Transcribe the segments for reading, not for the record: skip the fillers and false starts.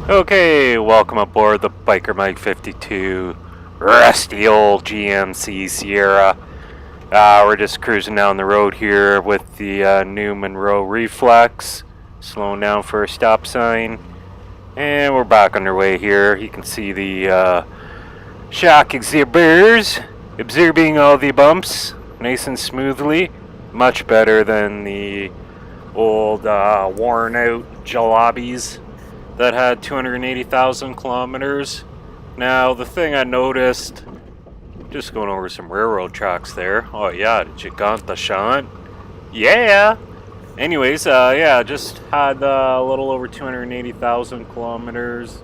Okay, welcome aboard the Biker Mike 52 rusty old GMC Sierra. We're just cruising down the road here with the new Monroe Reflex, slowing down for a stop sign, and we're back underway here. You can see the shock absorbers absorbing all the bumps nice and smoothly, much better than the old worn out jalobies that had 280,000 kilometers. Now, the thing I noticed, just going over some railroad tracks there. Oh yeah, did you got the shot? Yeah! Anyways, just had a little over 280,000 kilometers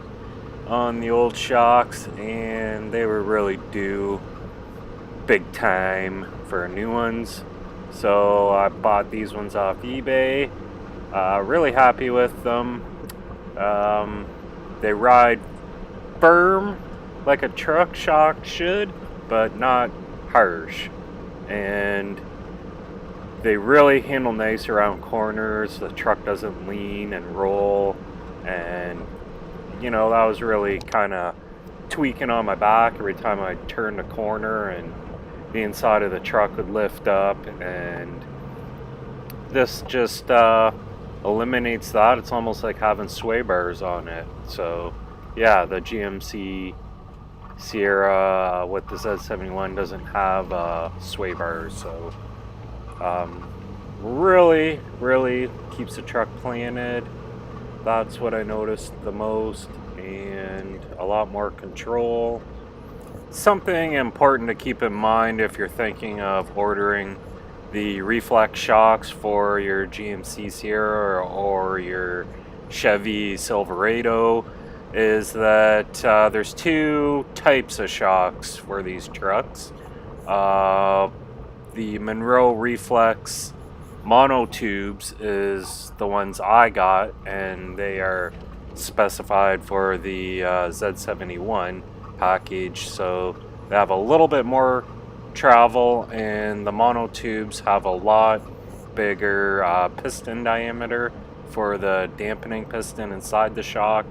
on the old shocks, and they were really due big time for new ones. So I bought these ones off eBay. Really happy with them. They ride firm like a truck shock should, but not harsh. And they really handle nice around corners. The truck doesn't lean and roll. And, you know, that was really kind of tweaking on my back every time I turned a corner, and the inside of the truck would lift up. And this just eliminates that. It's almost like having sway bars on it. So yeah, the GMC Sierra with the Z71 doesn't have sway bars, so really keeps the truck planted. That's what I noticed the most, and a lot more control. Something important to keep in mind if you're thinking of ordering the reflex shocks for your GMC Sierra or your Chevy Silverado is that there's two types of shocks for these trucks. The Monroe Reflex monotubes is the ones I got, and they are specified for the Z71 package, so they have a little bit more travel, and the monotubes have a lot bigger piston diameter for the dampening piston inside the shock.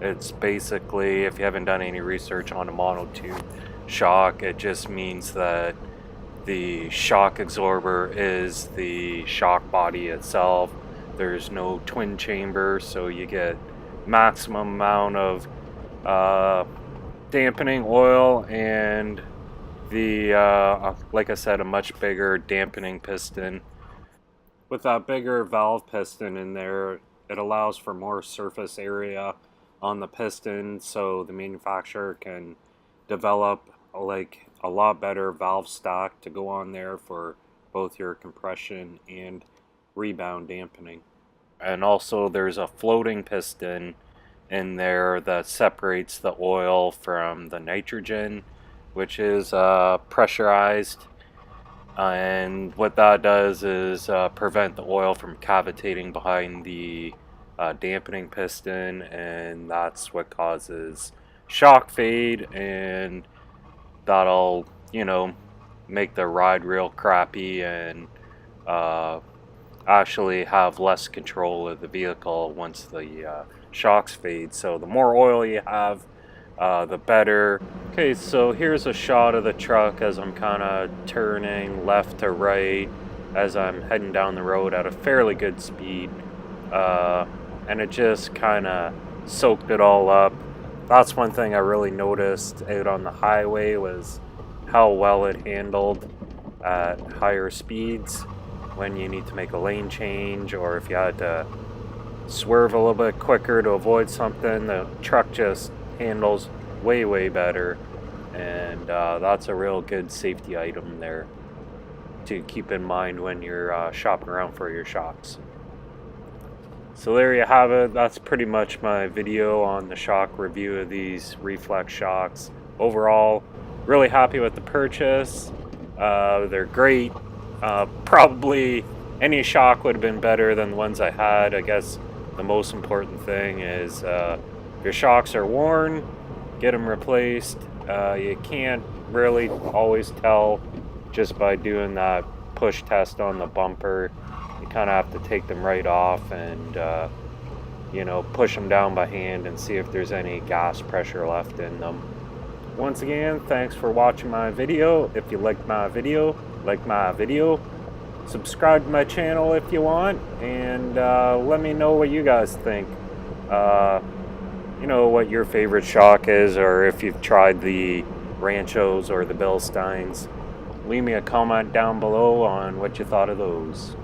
It's basically, if you haven't done any research on a monotube shock, it just means that the shock absorber is the shock body itself. There's no twin chamber, so you get maximum amount of dampening oil, and the like I said, a much bigger dampening piston. With that bigger valve piston in there, it allows for more surface area on the piston, so the manufacturer can develop like a lot better valve stock to go on there for both your compression and rebound dampening. And also there's a floating piston in there that separates the oil from the nitrogen, which is pressurized, and what that does is prevent the oil from cavitating behind the dampening piston, and that's what causes shock fade, and that'll, you know, make the ride real crappy and actually have less control of the vehicle once the shocks fade. So the more oil you have, the better. Okay, so here's a shot of the truck as I'm kind of turning left to right as I'm heading down the road at a fairly good speed, and it just kind of soaked it all up. That's one thing I really noticed out on the highway, was how well it handled at higher speeds when you need to make a lane change, or if you had to swerve a little bit quicker to avoid something. The truck just handles way better, and that's a real good safety item there to keep in mind when you're shopping around for your shocks. So there you have it. That's pretty much my video on the shock review of these reflex shocks. Overall, really happy with the purchase. They're great. Probably any shock would have been better than the ones I had. I guess the most important thing is if your shocks are worn, get them replaced. You can't really always tell just by doing that push test on the bumper. You kind of have to take them right off and you know, push them down by hand and see if there's any gas pressure left in them. Once again, thanks for watching my video. If you liked my video, subscribe to my channel if you want, and let me know what you guys think. You know, what your favorite shock is, or if you've tried the Ranchos or the Bilsteins. Leave me a comment down below on what you thought of those.